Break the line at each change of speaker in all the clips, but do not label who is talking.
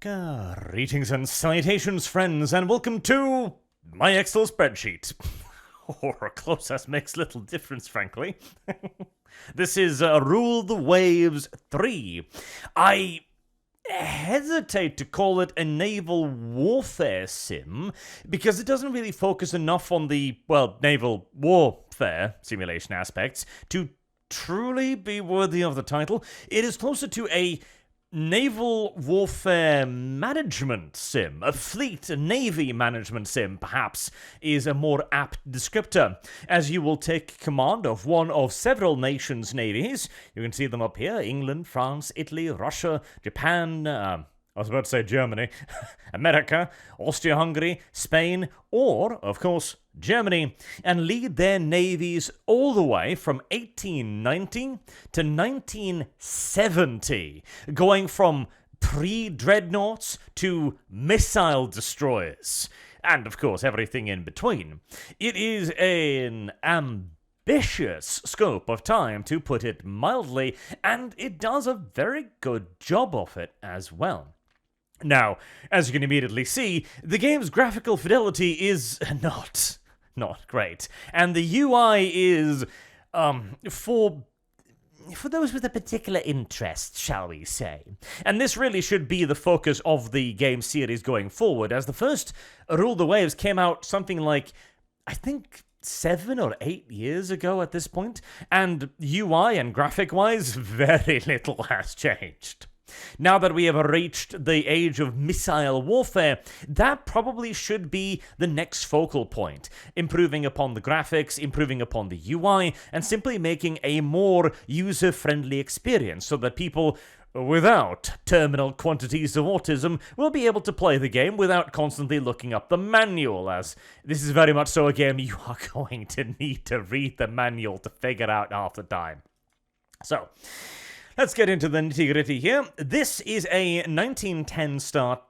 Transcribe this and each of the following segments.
Greetings and salutations, friends, and welcome to my Excel spreadsheet. Or close as makes little difference, frankly. This is Rule the Waves 3. I hesitate to call it a naval warfare sim because it doesn't really focus enough on the, naval warfare simulation aspects to truly be worthy of the title. It is closer to a naval warfare management sim, a fleet, a navy management sim, perhaps, is a more apt descriptor, as you will take command of one of several nations' navies. You can see them up here: England, France, Italy, Russia, Japan, I was about to say Germany, America, Austria-Hungary, Spain, or, of course, Germany, and lead their navies all the way from 1890 to 1970, going from pre-dreadnoughts to missile destroyers, and, of course, everything in between. It is an ambitious scope of time, to put it mildly, and it does a very good job of it as well. Now, as you can immediately see, the game's graphical fidelity is not great, and the UI is, for those with a particular interest, shall we say. And this really should be the focus of the game series going forward, as the first Rule the Waves came out something like, I think, 7 or 8 years ago at this point, and UI and graphic-wise, very little has changed. Now that we have reached the age of missile warfare, that probably should be the next focal point, improving upon the graphics, improving upon the UI, and simply making a more user-friendly experience so that people without terminal quantities of autism will be able to play the game without constantly looking up the manual, as this is very much so a game you are going to need to read the manual to figure out half the time. So, let's get into the nitty-gritty here. This is a 1810 start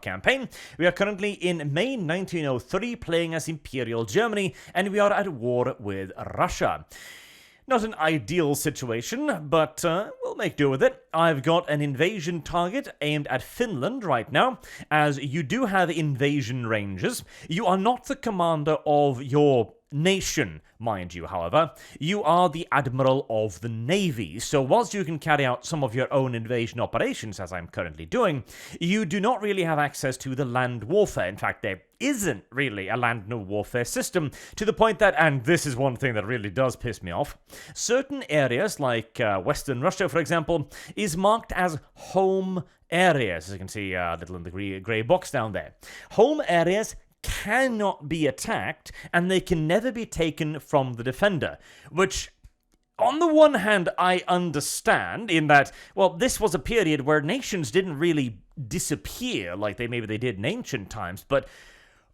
campaign. We are currently in May 1903, playing as Imperial Germany, and we are at war with Russia. Not an ideal situation, but we'll make do with it. I've got an invasion target aimed at Finland right now, as you do have invasion ranges. You are not the commander of your nation, mind you, however. You are the admiral of the navy, so whilst you can carry out some of your own invasion operations, as I'm currently doing, you do not really have access to the land warfare. In fact, there isn't really a land warfare system, to the point that, and this is one thing that really does piss me off, certain areas, like Western Russia, for example, is marked as home areas, as you can see little in the grey box down there. Home areas cannot be attacked, and they can never be taken from the defender, which, on the one hand, I understand, in that, this was a period where nations didn't really disappear like maybe they did in ancient times, but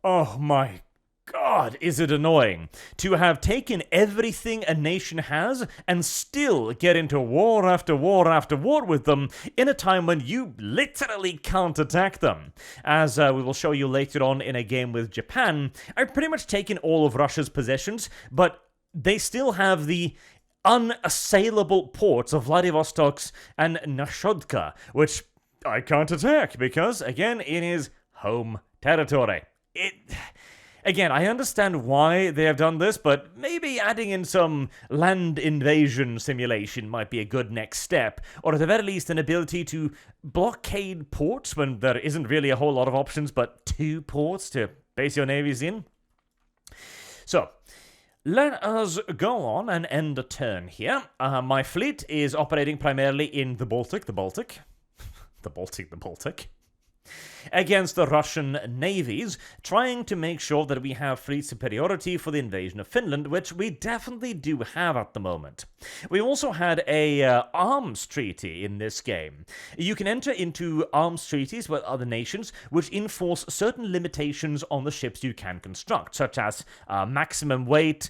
oh my God, is it annoying to have taken everything a nation has and still get into war after war after war with them in a time when you literally can't attack them. As we will show you later on in a game with Japan, I've pretty much taken all of Russia's possessions, but they still have the unassailable ports of Vladivostok and Nashodka, which I can't attack because, again, it is home territory. Again, I understand why they have done this, but maybe adding in some land invasion simulation might be a good next step, or at the very least an ability to blockade ports when there isn't really a whole lot of options but 2 ports to base your navies in. So, let us go on and end a turn here. My fleet is operating primarily in the Baltic, against the Russian navies, trying to make sure that we have fleet superiority for the invasion of Finland, which we definitely do have at the moment. We also had a arms treaty in this game. You can enter into arms treaties with other nations which enforce certain limitations on the ships you can construct, such as maximum weight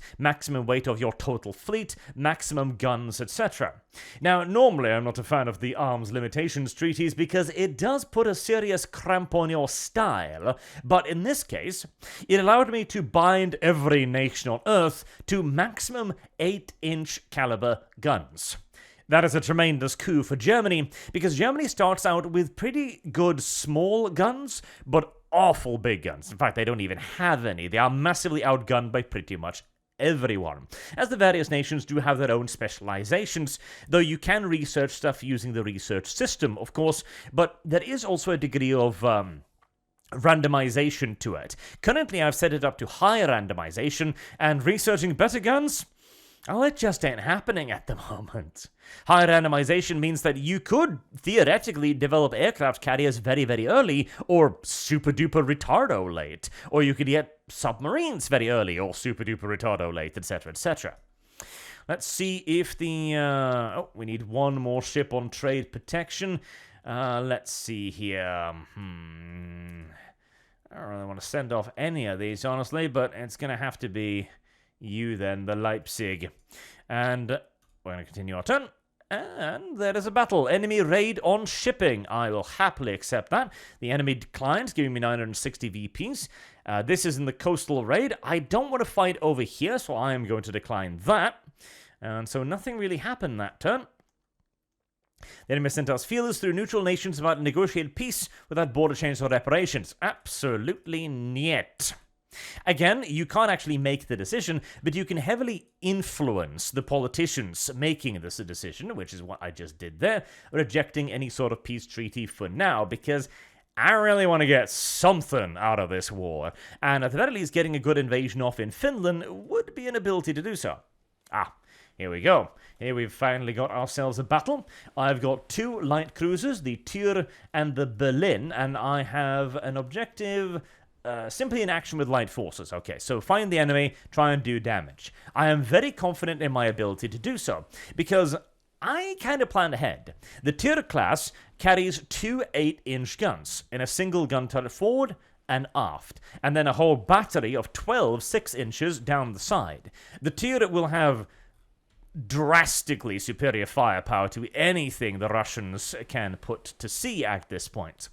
of your total fleet, maximum guns, etc. Now, normally I'm not a fan of the arms limitations treaties because it does put a serious cramp on your style, but in this case, it allowed me to bind every nation on Earth to maximum 8-inch caliber guns. That is a tremendous coup for Germany, because Germany starts out with pretty good small guns, but awful big guns. In fact, they don't even have any. They are massively outgunned by pretty much everyone, as the various nations do have their own specializations, though you can research stuff using the research system, of course, but there is also a degree of randomization to it. Currently, I've set it up to higher randomization, and researching better guns, well, it just ain't happening at the moment. Higher randomization means that you could theoretically develop aircraft carriers very, very early, or super-duper retardo late, or you could get submarines very early, or super-duper retardo late, etc., etc. Let's see if the... we need one more ship on trade protection. Let's see here. I don't really want to send off any of these, honestly, but it's going to have to be you then, the Leipzig. And we're going to continue our turn. And there is a battle. Enemy raid on shipping. I will happily accept that. The enemy declines, giving me 960 VPs. This is in the coastal raid. I don't want to fight over here, so I am going to decline that. And so nothing really happened that turn. The enemy sent us feelers through neutral nations about negotiated peace without border changes or reparations. Absolutely niet. Again, you can't actually make the decision, but you can heavily influence the politicians making this a decision, which is what I just did there, rejecting any sort of peace treaty for now, because I really want to get something out of this war, and at the very least getting a good invasion off in Finland would be an ability to do so. Here we go. Here we've finally got ourselves a battle. I've got 2 light cruisers, the Tür and the Berlin, and I have an objective... simply in action with light forces. Okay, so find the enemy, try and do damage. I am very confident in my ability to do so, because I kind of planned ahead. The Tür class carries 2 8-inch guns in a single gun turret forward and aft, and then a whole battery of 12 6-inches down the side. The Tür will have drastically superior firepower to anything the Russians can put to sea at this point.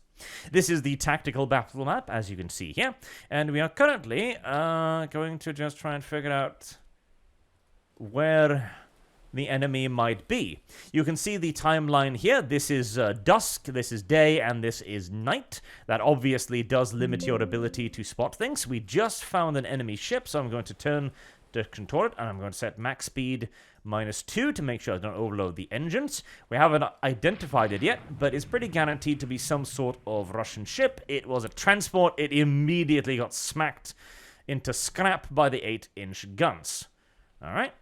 This is the tactical battle map, as you can see here, and we are currently going to just try and figure out where the enemy might be. You can see the timeline here. This is dusk, this is day, and this is night. That obviously does limit your ability to spot things. We just found an enemy ship, so I'm going to turn direction toward it, and I'm going to set max speed -2 to make sure I don't overload the engines. We haven't identified it yet, but it's pretty guaranteed to be some sort of Russian ship. It was a transport. It immediately got smacked into scrap by the 8-inch guns. All right.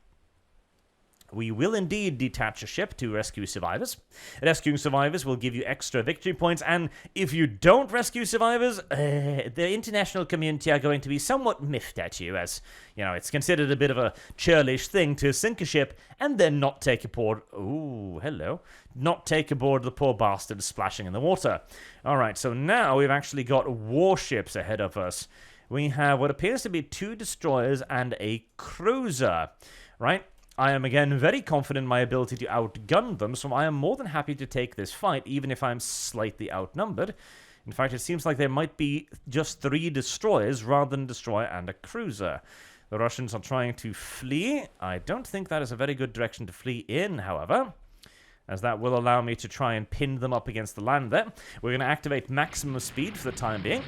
We will indeed detach a ship to rescue survivors. Rescuing survivors will give you extra victory points, and if you don't rescue survivors, the international community are going to be somewhat miffed at you, as, you know, it's considered a bit of a churlish thing to sink a ship and then not take aboard... Ooh, hello. Not take aboard the poor bastards splashing in the water. Alright, so now we've actually got warships ahead of us. We have what appears to be 2 destroyers and a cruiser, right? I am again very confident in my ability to outgun them, so I am more than happy to take this fight, even if I'm slightly outnumbered. In fact, it seems like there might be just 3 destroyers rather than a destroyer and a cruiser. The Russians are trying to flee. I don't think that is a very good direction to flee in, however, as that will allow me to try and pin them up against the land there. We're going to activate maximum speed for the time being.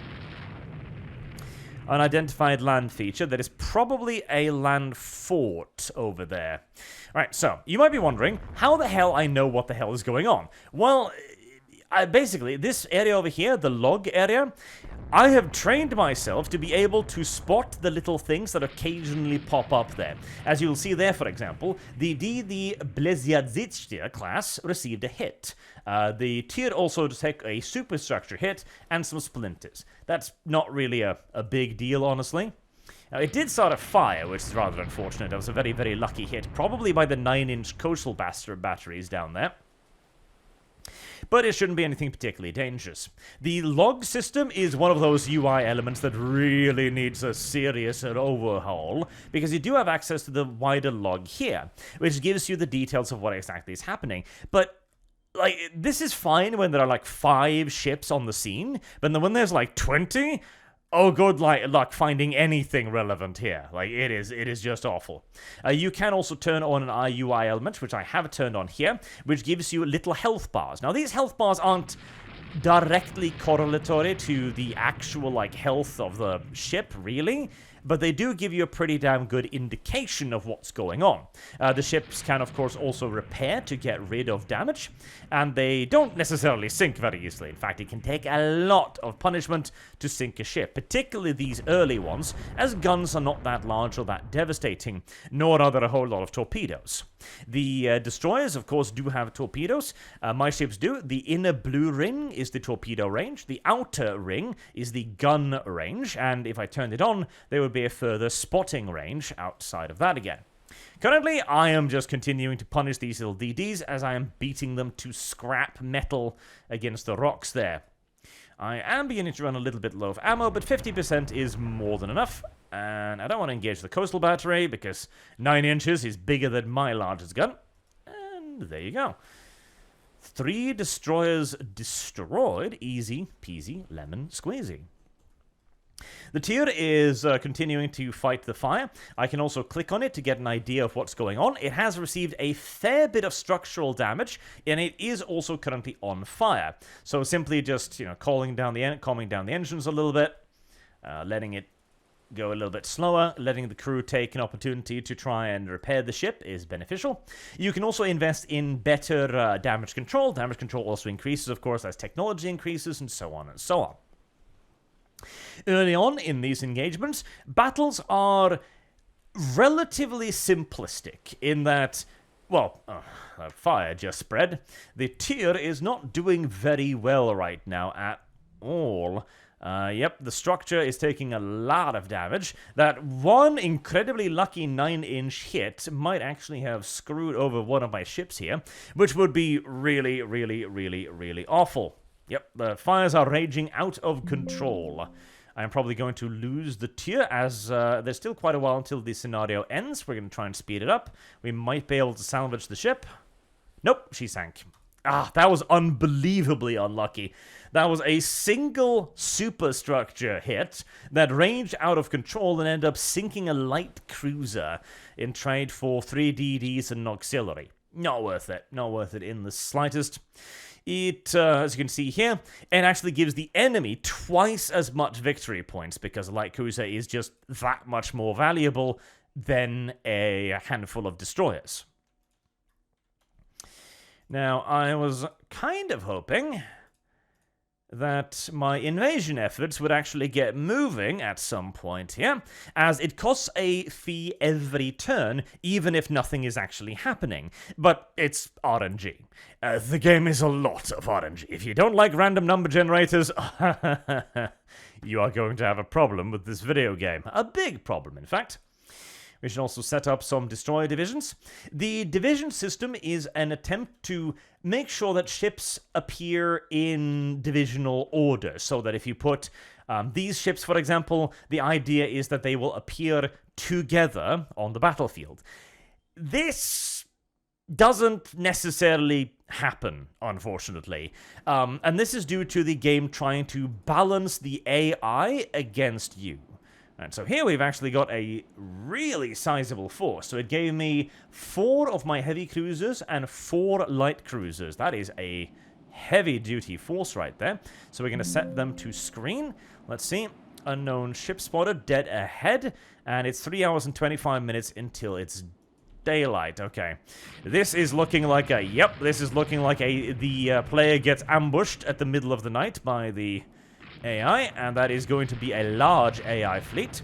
Unidentified land feature. There is probably a land fort over there. Alright, so, you might be wondering how the hell I know what the hell is going on. Well, basically, this area over here, the log area, I have trained myself to be able to spot the little things that occasionally pop up there. As you'll see there, for example, the Bleziadzitschtia class received a hit. The Tyr also took a superstructure hit and some splinters. That's not really a big deal, honestly. Now, it did start a fire, which is rather unfortunate. That was a very, very lucky hit, probably by the 9-inch coastal batteries down there. But it shouldn't be anything particularly dangerous. The log system is one of those UI elements that really needs a serious overhaul, because you do have access to the wider log here, which gives you the details of what exactly is happening. But, like, this is fine when there are, like, 5 ships on the scene, but then when there's, like, 20... oh, good luck finding anything relevant here. Like, it is just awful. You can also turn on an IUI element, which I have turned on here, which gives you little health bars. Now, these health bars aren't directly correlatory to the actual, like, health of the ship, really, but they do give you a pretty damn good indication of what's going on. The ships can, of course, also repair to get rid of damage, and they don't necessarily sink very easily. In fact, it can take a lot of punishment to sink a ship, particularly these early ones, as guns are not that large or that devastating, nor are there a whole lot of torpedoes. The destroyers, of course, do have torpedoes. My ships do. The inner blue ring is the torpedo range. The outer ring is the gun range, and if I turned it on, there would be a further spotting range outside of that again. Currently, I am just continuing to punish these little DDs as I am beating them to scrap metal against the rocks there. I am beginning to run a little bit low of ammo, but 50% is more than enough. And I don't want to engage the coastal battery because 9 inches is bigger than my largest gun. And there you go. 3 destroyers destroyed. Easy peasy lemon squeezy. The tier is continuing to fight the fire. I can also click on it to get an idea of what's going on. It has received a fair bit of structural damage, and it is also currently on fire. So simply just, calming down the engines a little bit, letting it go a little bit slower, letting the crew take an opportunity to try and repair the ship is beneficial. You can also invest in better damage control. Damage control also increases, of course, as technology increases, and so on and so on. Early on in these engagements, battles are relatively simplistic in that, well, fire just spread. The tier is not doing very well right now at all. Yep, the structure is taking a lot of damage. That one incredibly lucky 9-inch hit might actually have screwed over one of my ships here, which would be really, really, really, really awful. Yep, the fires are raging out of control. I'm probably going to lose the tier as there's still quite a while until the scenario ends. We're going to try and speed it up. We might be able to salvage the ship. Nope, she sank. Ah, that was unbelievably unlucky. That was a single superstructure hit that ranged out of control and ended up sinking a light cruiser in trade for 3 DDs and an auxiliary. Not worth it. Not worth it in the slightest. It, as you can see here, it actually gives the enemy twice as much victory points because a light cruiser is just that much more valuable than a handful of destroyers. Now, I was kind of hoping that my invasion efforts would actually get moving at some point here, as it costs a fee every turn, even if nothing is actually happening. But it's RNG. The game is a lot of RNG. If you don't like random number generators, you are going to have a problem with this video game. A big problem, in fact. We should also set up some destroyer divisions. The division system is an attempt to make sure that ships appear in divisional order, so that if you put these ships, for example, the idea is that they will appear together on the battlefield. This doesn't necessarily happen, unfortunately. And this is due to the game trying to balance the AI against you. And so here we've actually got a really sizable force. So it gave me 4 of my heavy cruisers and 4 light cruisers. That is a heavy-duty force right there. So we're going to set them to screen. Let's see. Unknown ship spotted, dead ahead. And it's 3 hours and 25 minutes until it's daylight. Okay. This is looking like the player gets ambushed at the middle of the night by the AI, and that is going to be a large AI fleet.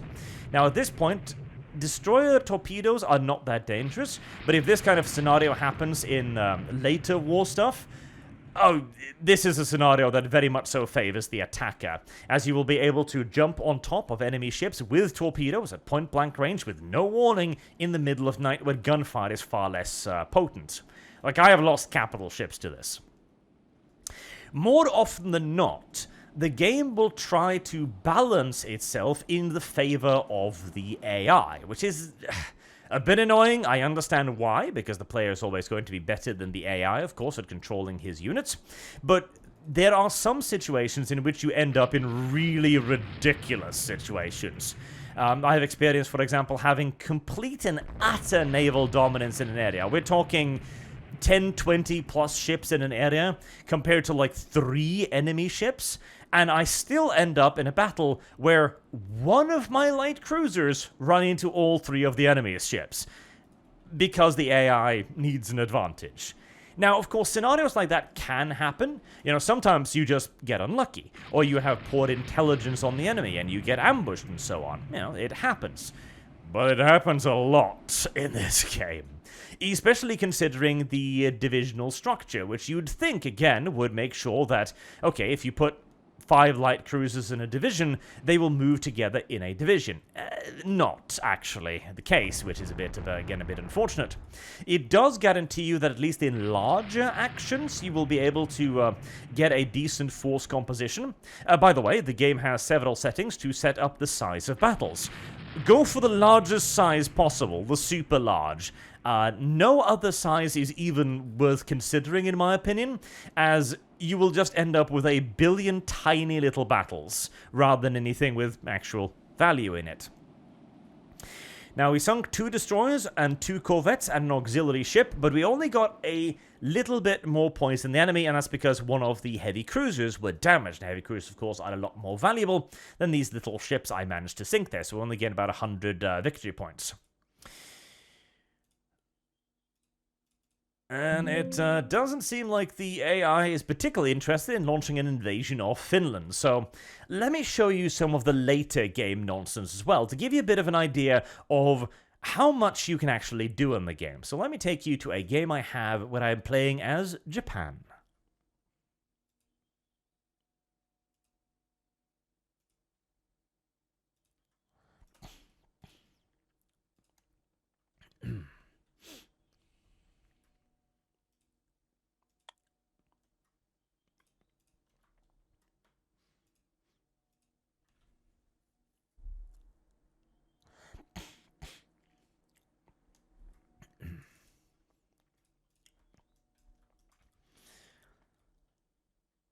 Now, at this point, destroyer torpedoes are not that dangerous, but if this kind of scenario happens in later war stuff, this is a scenario that very much so favors the attacker, as you will be able to jump on top of enemy ships with torpedoes at point-blank range with no warning in the middle of night where gunfire is far less potent. Like, I have lost capital ships to this. More often than not, the game will try to balance itself in the favor of the AI, which is a bit annoying. I understand why, because the player is always going to be better than the AI, of course, at controlling his units. But there are some situations in which you end up in really ridiculous situations. I have experience, for example, having complete and utter naval dominance in an area. We're talking 10, 20 plus ships in an area compared to like 3 enemy ships, and I still end up in a battle where one of my light cruisers run into all 3 of the enemy's ships because the AI needs an advantage. Now, of course, scenarios like that can happen. You know, sometimes you just get unlucky, or you have poor intelligence on the enemy and you get ambushed and so on. You know, it happens. But it happens a lot in this game. Especially considering the divisional structure, which you'd think, again, would make sure that, okay, if you put 5 light cruisers in a division, they will move together in a division. Not actually the case, which is a bit unfortunate. It does guarantee you that at least in larger actions, you will be able to get a decent force composition. By the way, the game has several settings to set up the size of battles. Go for the largest size possible, the super large. No other size is even worth considering, in my opinion, as you will just end up with a billion tiny little battles, rather than anything with actual value in it. Now, we sunk 2 destroyers and 2 corvettes and an auxiliary ship, but we only got a little bit more points than the enemy, and that's because one of the heavy cruisers were damaged. Heavy cruisers, of course, are a lot more valuable than these little ships I managed to sink there, so we only get about 100 victory points. And it doesn't seem like the AI is particularly interested in launching an invasion of Finland. So let me show you some of the later game nonsense as well, to give you a bit of an idea of how much you can actually do in the game. So let me take you to a game I have where I'm playing as Japan.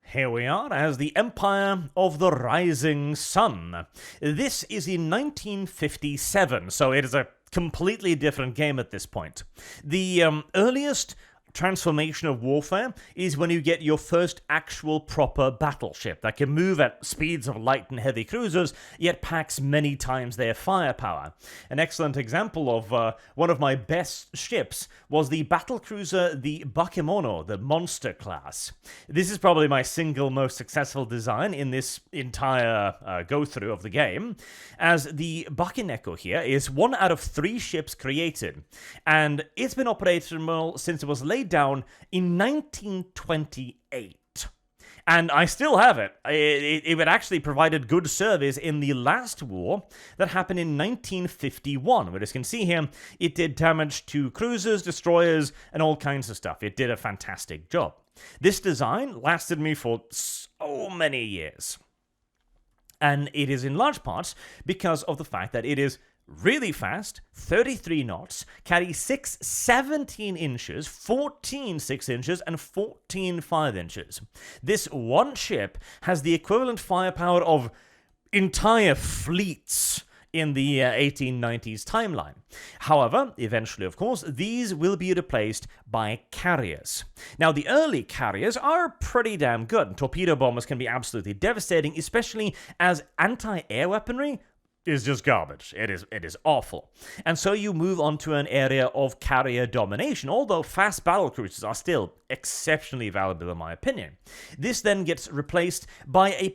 Here we are as the Empire of the Rising Sun. This is in 1957, so it is a completely different game at this point. The earliest transformation of warfare is when you get your first actual proper battleship that can move at speeds of light and heavy cruisers, yet packs many times their firepower. An excellent example of one of my best ships was the battlecruiser, the Bakemono, the Monster class. This is probably my single most successful design in this entire go-through of the game, as the Bakeneko here is 1 out of 3 ships created, and it's been operational since it was laid down in 1928. And I still have it. It actually provided good service in the last war that happened in 1951. But as you can see here, it did damage to cruisers, destroyers, and all kinds of stuff. It did a fantastic job. This design lasted me for so many years. And it is in large part because of the fact that it is really fast, 33 knots, carries 17 inches, 14 6 inches, and 14 5 inches. This one ship has the equivalent firepower of entire fleets in the 1890s timeline. However, eventually, of course, these will be replaced by carriers. Now, the early carriers are pretty damn good, and torpedo bombers can be absolutely devastating, especially as anti-air weaponry is just garbage. It is awful. And so you move on to an area of carrier domination, although fast battlecruisers are still exceptionally valuable in my opinion. This then gets replaced by a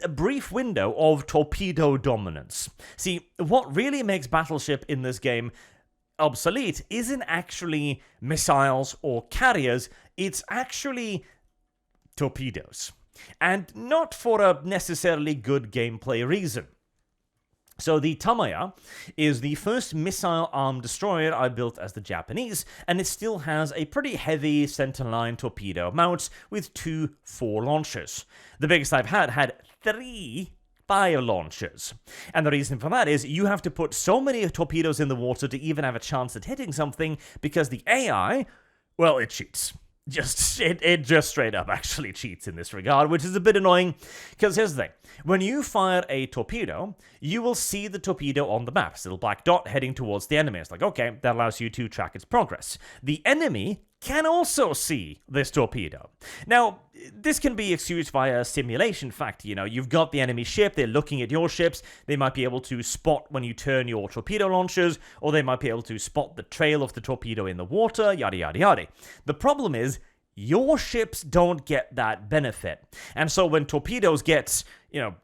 brief window of torpedo dominance. See, what really makes battleship in this game obsolete isn't actually missiles or carriers, it's actually torpedoes. And not for a necessarily good gameplay reason. So the Tamaya is the first missile-armed destroyer I built as the Japanese, and it still has a pretty heavy centerline torpedo mount with 2 4 launchers. The biggest I've had 3 fire launchers. And the reason for that is you have to put so many torpedoes in the water to even have a chance at hitting something, because the AI, well, it cheats. it just straight up actually cheats in this regard, which is a bit annoying, because here's the thing. When you fire a torpedo, you will see the torpedo on the map. It's a little black dot heading towards the enemy. It's like, okay, that allows you to track its progress. The enemy can also see this torpedo. Now, this can be excused via a simulation factor. You know, you've got the enemy ship, they're looking at your ships, they might be able to spot when you turn your torpedo launchers, or they might be able to spot the trail of the torpedo in the water, yada yada yada. The problem is, your ships don't get that benefit. And so when torpedoes get,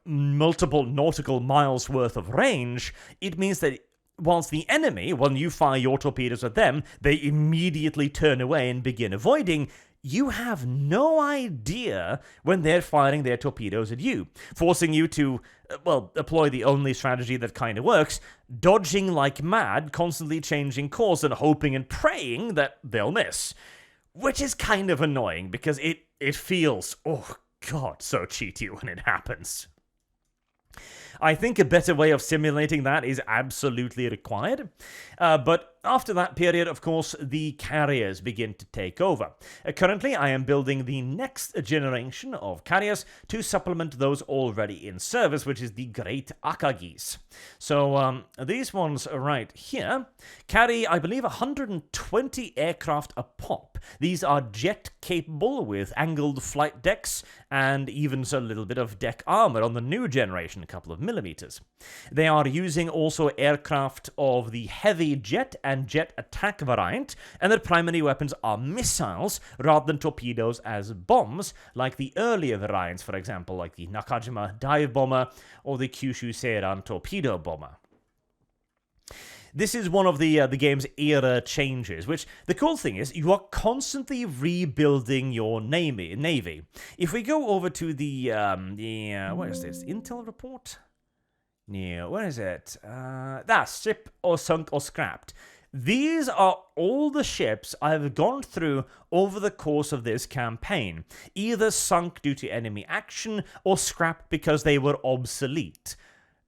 multiple nautical miles worth of range, it means that whilst the enemy, when you fire your torpedoes at them, they immediately turn away and begin avoiding, you have no idea when they're firing their torpedoes at you, forcing you to, employ the only strategy that kind of works, dodging like mad, constantly changing course and hoping and praying that they'll miss. Which is kind of annoying, because it feels, oh god, so cheaty when it happens. I think a better way of simulating that is absolutely required. But after that period, of course, the carriers begin to take over. Currently, I am building the next generation of carriers to supplement those already in service, which is the Great Akagis. So these ones right here carry, I believe, 120 aircraft a pop. These are jet-capable with angled flight decks and even a little bit of deck armor on the new generation, a couple of millimeters. They are using also aircraft of the heavy jet and jet attack variant, and their primary weapons are missiles rather than torpedoes as bombs, like the earlier variants, for example, like the Nakajima dive bomber or the Kyushu Seiran torpedo bomber. This is one of the game's era changes, which the cool thing is you are constantly rebuilding your navy. If we go over to the what is this? Intel report? Yeah, where is it? That's ship or sunk or scrapped. These are all the ships I've gone through over the course of this campaign, either sunk due to enemy action or scrapped because they were obsolete.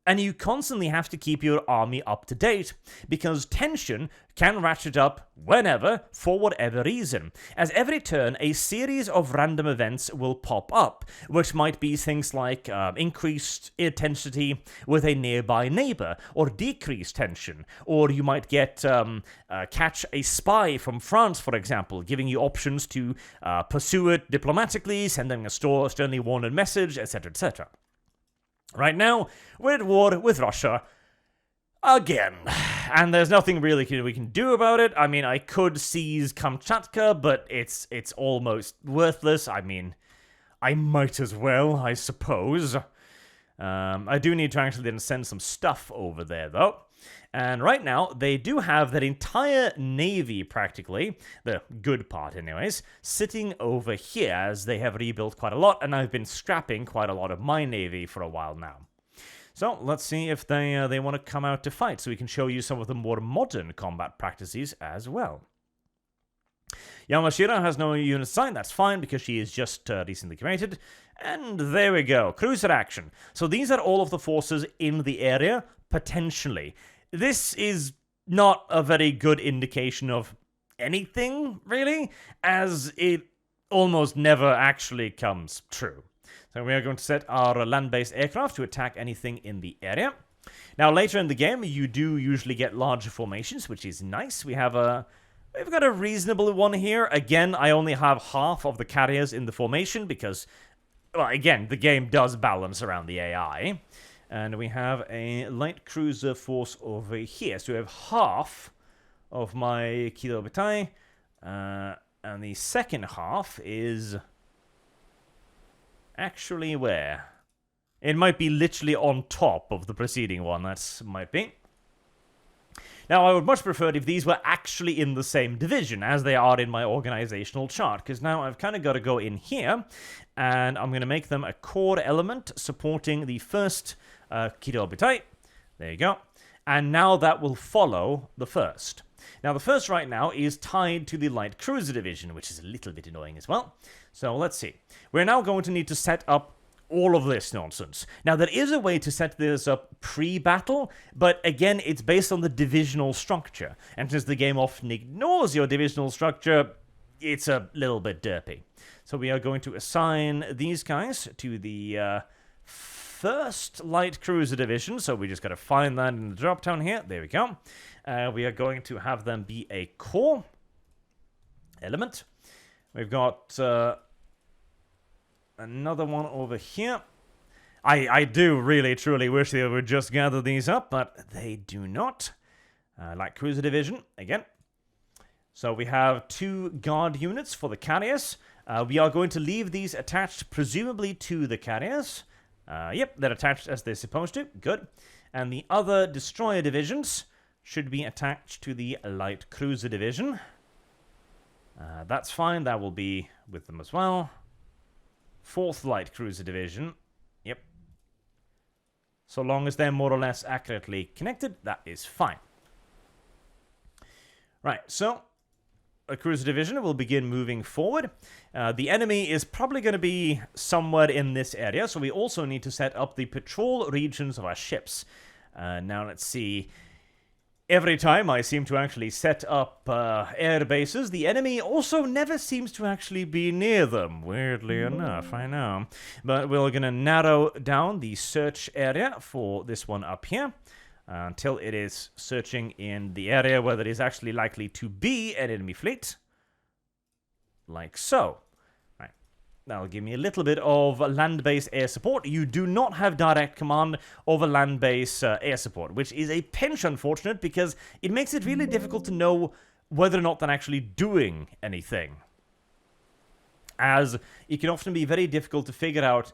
And you constantly have to keep your army up to date, because tension can ratchet up whenever, for whatever reason. As every turn, a series of random events will pop up, which might be things like increased intensity with a nearby neighbor, or decreased tension, or you might get catch a spy from France, for example, giving you options to pursue it diplomatically, sending a sternly warned message, etc., etc. Right now, we're at war with Russia again, and there's nothing really we can do about it. I mean, I could seize Kamchatka, but it's almost worthless. I mean, I might as well, I suppose. I do need to actually then send some stuff over there, though. And right now, they do have their entire navy, practically, the good part anyways, sitting over here, as they have rebuilt quite a lot, and I've been scrapping quite a lot of my navy for a while now. So, let's see if they want to come out to fight, so we can show you some of the more modern combat practices as well. Yamashiro has no unit assigned, that's fine, because she is just recently created. And there we go, cruiser action. So these are all of the forces in the area, potentially. This is not a very good indication of anything, really, as it almost never actually comes true. So we are going to set our land-based aircraft to attack anything in the area. Now, later in the game, you do usually get larger formations, which is nice. We've got a reasonable one here. Again, I only have half of the carriers in the formation because, well, again, the game does balance around the AI. And we have a light cruiser force over here. So we have half of my Kido Butai. And the second half is actually where? It might be literally on top of the preceding one. That might be. Now, I would much prefer if these were actually in the same division as they are in my organizational chart, because now I've kind of got to go in here, and I'm going to make them a core element supporting the first Kido Butai. There you go. And now that will follow the first. Now, the first right now is tied to the light cruiser division, which is a little bit annoying as well. So let's see. We're now going to need to set up all of this nonsense. Now, there is a way to set this up pre-battle, but again, it's based on the divisional structure. And since the game often ignores your divisional structure, it's a little bit derpy. So we are going to assign these guys to the 1st Light Cruiser Division. So we just got to find that in the drop down here. There we go. We are going to have them be a core element. We've got another one over here. I do really, truly wish they would just gather these up, but they do not. Light Cruiser Division, again. So we have 2 guard units for the carriers. We are going to leave these attached, presumably, to the carriers. Yep, they're attached as they're supposed to. Good. And the other destroyer divisions should be attached to the Light Cruiser Division. That's fine. That will be with them as well. 4th Light Cruiser Division. Yep. So long as they're more or less accurately connected, that is fine. Right, so a cruiser division will begin moving forward. The enemy is probably going to be somewhere in this area, so we also need to set up the patrol regions of our ships. Now let's see. Every time I seem to actually set up air bases, the enemy also never seems to actually be near them. Weirdly enough, I know. But we're going to narrow down the search area for this one up here until it is searching in the area where there is actually likely to be an enemy fleet. Like so. Right. That'll give me a little bit of land-based air support. You do not have direct command over land-based air support, which is a pinch unfortunate because it makes it really difficult to know whether or not they're actually doing anything. As it can often be very difficult to figure out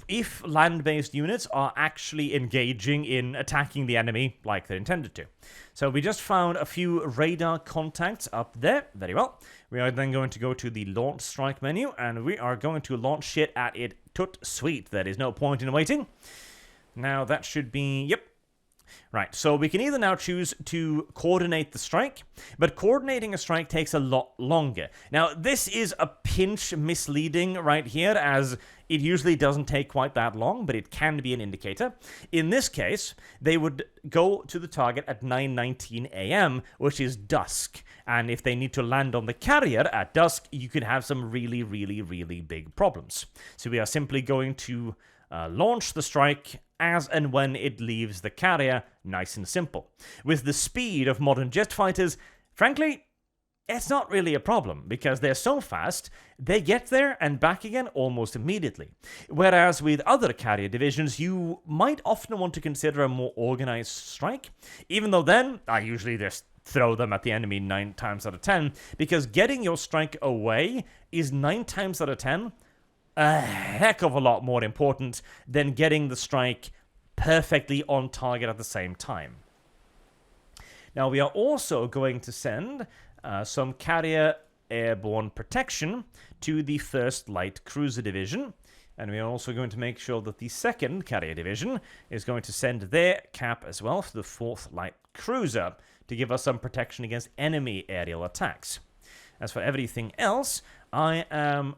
if land-based units are actually engaging in attacking the enemy like they're intended to. So we just found a few radar contacts up there. Very well. We are then going to go to the launch strike menu, and we are going to launch shit at it toot sweet. There is no point in waiting. Now that should be... Yep. Right, so we can either now choose to coordinate the strike, but coordinating a strike takes a lot longer. Now, this is a pinch misleading right here, as it usually doesn't take quite that long, but it can be an indicator. In this case, they would go to the target at 9:19 a.m., which is dusk. And if they need to land on the carrier at dusk, you could have some really, really, really big problems. So we are simply going to launch the strike as and when it leaves the carrier, nice and simple. With the speed of modern jet fighters, frankly, it's not really a problem, because they're so fast, they get there and back again almost immediately. Whereas with other carrier divisions, you might often want to consider a more organized strike, even though then, I usually just throw them at the enemy 9 times out of 10, because getting your strike away is 9 times out of 10 a heck of a lot more important than getting the strike perfectly on target at the same time. Now, we are also going to send some carrier airborne protection to the 1st Light Cruiser Division, and we are also going to make sure that the 2nd Carrier Division is going to send their cap as well for the 4th Light Cruiser to give us some protection against enemy aerial attacks. As for everything else, I am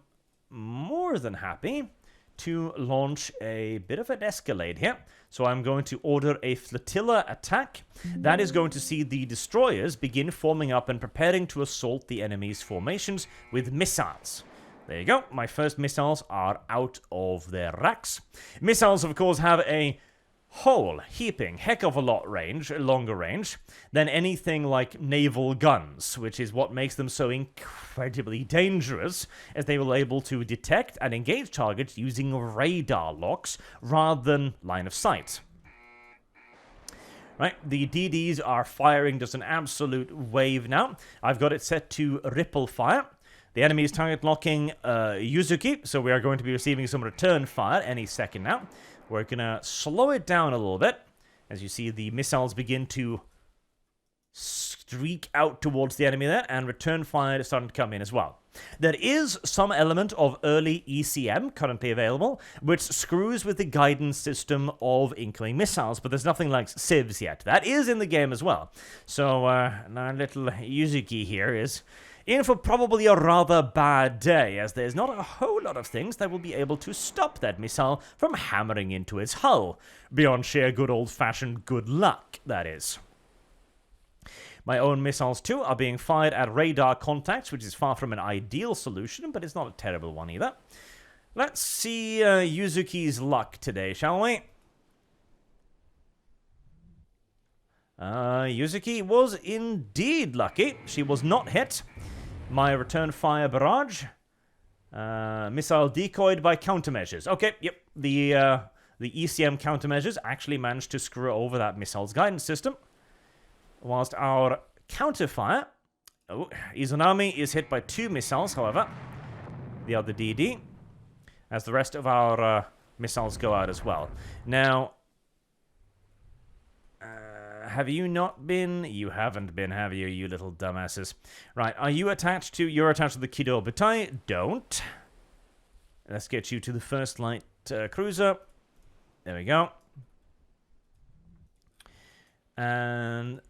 more than happy to launch a bit of an escalade here. So I'm going to order a flotilla attack. That is going to see the destroyers begin forming up and preparing to assault the enemy's formations with missiles. There you go. My first missiles are out of their racks. Missiles, of course, have a whole heaping heck of a lot longer range than anything like naval guns, which is what makes them so incredibly dangerous, as they were able to detect and engage targets using radar locks rather than line of sight. Right, the DDs are firing just an absolute wave now. I've got it set to ripple fire. The enemy is target locking Yuzuki, so we are going to be receiving some return fire any second now. We're going to slow it down a little bit. As you see, the missiles begin to streak out towards the enemy there, and return fire is starting to come in as well. There is some element of early ECM currently available, which screws with the guidance system of incoming missiles, but there's nothing like civs yet. That is in the game as well. So, our little Yuzuki here is in for probably a rather bad day, as there's not a whole lot of things that will be able to stop that missile from hammering into its hull. Beyond sheer good old-fashioned good luck, that is. My own missiles, too, are being fired at radar contacts, which is far from an ideal solution, but it's not a terrible one either. Let's see Yuzuki's luck today, shall we? Yuzuki was indeed lucky. She was not hit. My return fire barrage. Missile decoyed by countermeasures. Okay, yep. The ECM countermeasures actually managed to screw over that missile's guidance system. Whilst our counterfire... Oh, Izanami is hit by 2 missiles, however. The other DD. As the rest of our missiles go out as well. Now... have you not been? You haven't been, have you, you little dumbasses? Right, are you attached to... You're attached to the Kido Butai? Don't. Let's get you to the first light cruiser. There we go. And...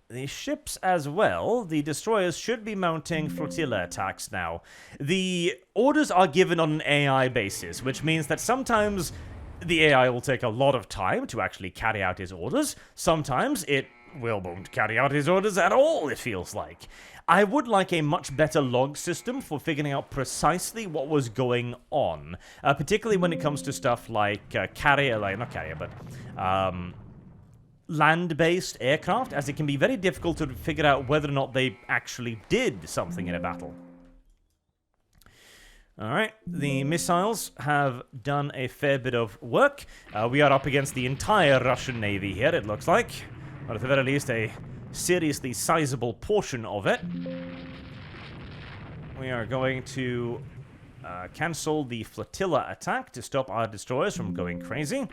the ships as well, the destroyers should be mounting flotilla attacks now. The orders are given on an AI basis, which means that sometimes... the AI will take a lot of time to actually carry out his orders. Sometimes it won't carry out his orders at all, it feels like. I would like a much better log system for figuring out precisely what was going on. Particularly when it comes to stuff like land-based aircraft, as it can be very difficult to figure out whether or not they actually did something in a battle. Alright, the missiles have done a fair bit of work. We are up against the entire Russian Navy here, it looks like. Or at the very least, a seriously sizable portion of it. We are going to cancel the flotilla attack to stop our destroyers from going crazy.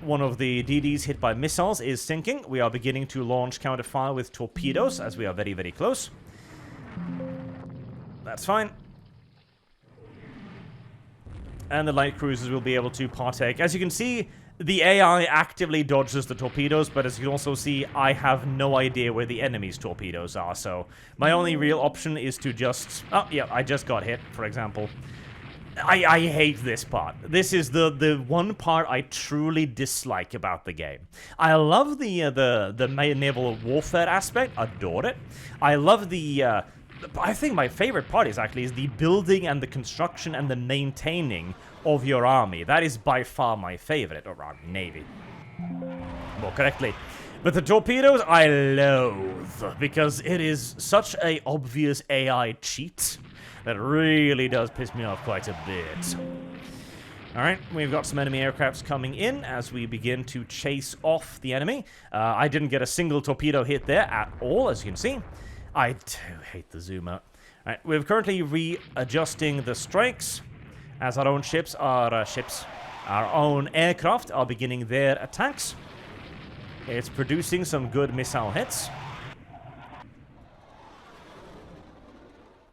One of the DDs hit by missiles is sinking. We are beginning to launch counterfire with torpedoes, as we are very, very close. That's fine. And the light cruisers will be able to partake. As you can see, the AI actively dodges the torpedoes, but as you can also see, I have no idea where the enemy's torpedoes are, so my only real option is to just... oh, yeah, I just got hit, for example. I hate this part. This is the one part I truly dislike about the game. I love the naval warfare aspect. Adore it. I love the... I think my favorite part is the building and the construction and the maintaining of your army. That is by far my favorite, or navy, more correctly. But the torpedoes I loathe, because it is such a obvious AI cheat that really does piss me off quite a bit. Alright, we've got some enemy aircrafts coming in as we begin to chase off the enemy. I didn't get a single torpedo hit there at all, as you can see. I do hate the zoom out. Alright, we're currently readjusting the strikes as our own our own aircraft are beginning their attacks. It's producing some good missile hits.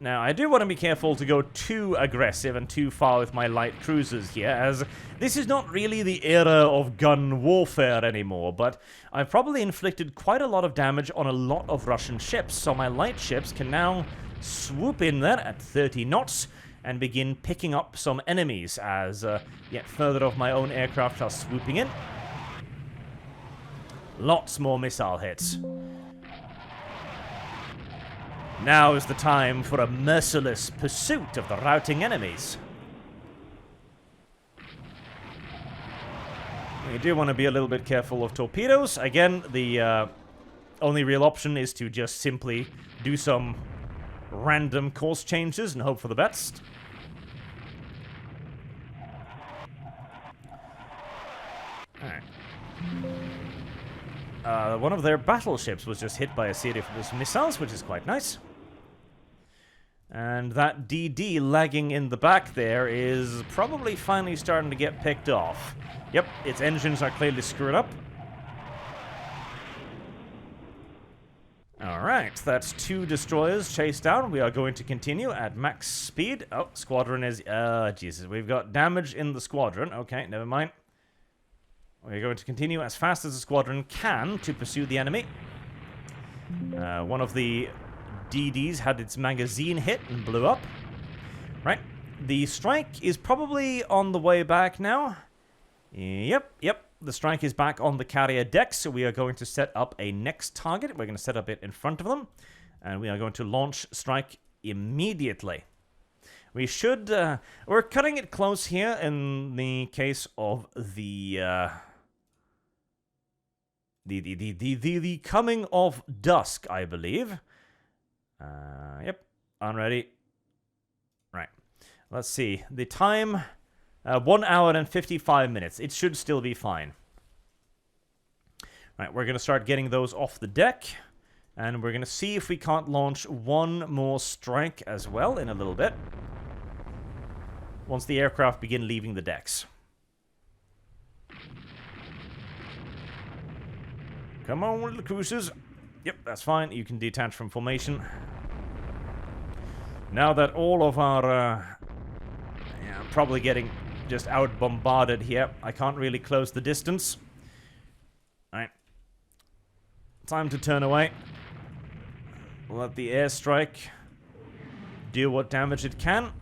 Now, I do want to be careful to go too aggressive and too far with my light cruisers here, as this is not really the era of gun warfare anymore, but I've probably inflicted quite a lot of damage on a lot of Russian ships, so my light ships can now swoop in there at 30 knots and begin picking up some enemies as yet further of my own aircraft are swooping in. Lots more missile hits. Now is the time for a merciless pursuit of the routing enemies. We do want to be a little bit careful of torpedoes. Again, the only real option is to just simply do some random course changes and hope for the best. Alright. One of their battleships was just hit by a series of missiles, which is quite nice. And that DD lagging in the back there is probably finally starting to get picked off. Yep, its engines are clearly screwed up. Alright, that's 2 destroyers chased down. We are going to continue at max speed. Oh, squadron is... Jesus, we've got damage in the squadron. Okay, never mind. We're going to continue as fast as the squadron can to pursue the enemy. One of the DDs had its magazine hit and blew up. Right. The strike is probably on the way back now. Yep. the strike is back on the carrier deck, so we are going to set up a next target. We're going to set up it in front of them, and we are going to launch strike immediately. We should... we're cutting it close here in the case of the coming of dusk, I believe. Yep, unready. Right. Let's see. The time, 1 hour and 55 minutes. It should still be fine. Right, we're going to start getting those off the deck. And we're going to see if we can't launch one more strike as well in a little bit. Once the aircraft begin leaving the decks. Come on, little cruisers. Yep, that's fine. You can detach from formation. Now that all of our... yeah, I'm probably getting just out-bombarded here. I can't really close the distance. Alright. Time to turn away. Let the airstrike do what damage it can.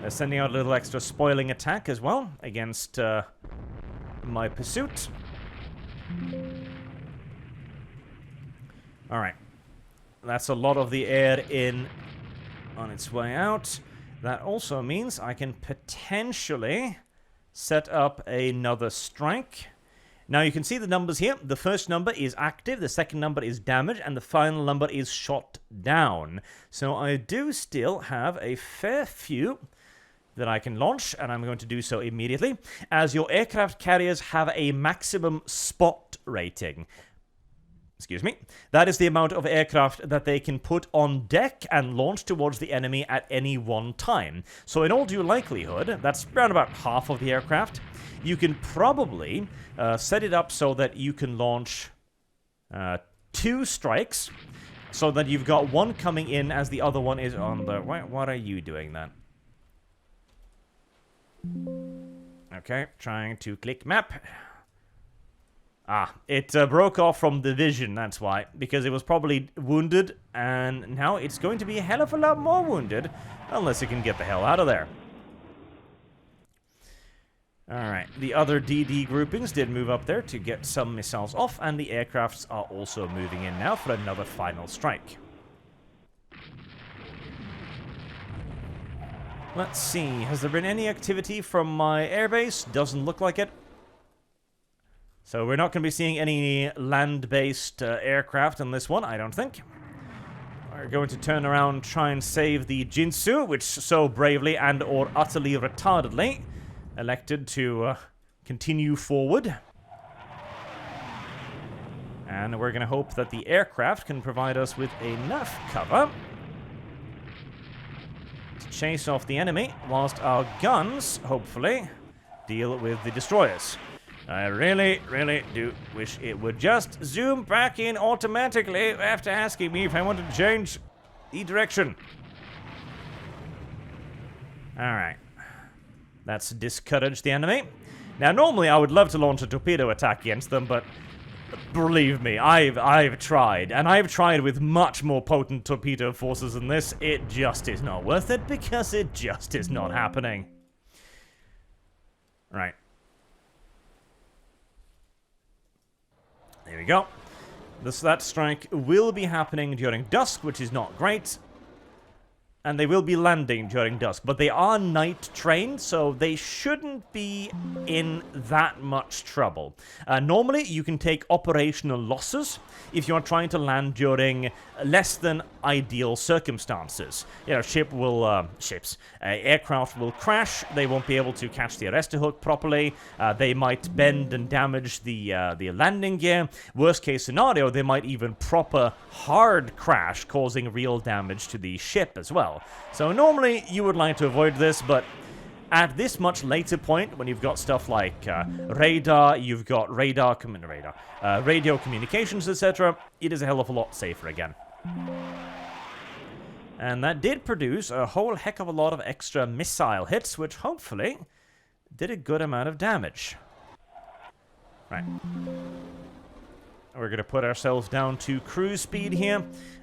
They're sending out a little extra spoiling attack as well against my pursuit. Alright. That's a lot of the air in on its way out. That also means I can potentially set up another strike. Now you can see the numbers here. The first number is active, the second number is damage, and the final number is shot down. So I do still have a fair few that I can launch, and I'm going to do so immediately, as your aircraft carriers have a maximum spot rating. Excuse me. That is the amount of aircraft that they can put on deck and launch towards the enemy at any one time. So in all due likelihood, that's around about half of the aircraft. You can probably set it up so that you can launch 2 strikes, so that you've got one coming in as the other one is on the... What are you doing then? Okay, trying to click map. Ah, it broke off from the vision, that's why. Because it was probably wounded, and now it's going to be a hell of a lot more wounded, unless it can get the hell out of there. Alright, the other DD groupings did move up there to get some missiles off, and the aircrafts are also moving in now for another final strike. Let's see, has there been any activity from my airbase? Doesn't look like it. So we're not going to be seeing any land-based aircraft in this one, I don't think. We're going to turn around, try and save the Jinsu, which so bravely and or utterly retardedly elected to continue forward. And we're going to hope that the aircraft can provide us with enough cover to chase off the enemy, whilst our guns, hopefully, deal with the destroyers. I really, really do wish it would just zoom back in automatically after asking me if I want to change the direction. Alright. That's discouraged the enemy. Now, normally I would love to launch a torpedo attack against them, but believe me, I've tried. And I've tried with much more potent torpedo forces than this. It just is not worth it, because it just is not happening. Right. There we go. That strike will be happening during dusk, which is not great. And they will be landing during dusk. But they are night trained, so they shouldn't be in that much trouble. Normally, you can take operational losses if you are trying to land during less than ideal circumstances. You know, aircraft will crash. They won't be able to catch the arrestor hook properly. They might bend and damage the landing gear. Worst case scenario, they might even proper hard crash, causing real damage to the ship as well. So normally you would like to avoid this, but at this much later point, when you've got stuff like radar, you've got radio communications, etc., it is a hell of a lot safer again. And that did produce a whole heck of a lot of extra missile hits, which hopefully did a good amount of damage. Right. We're going to put ourselves down to cruise speed here.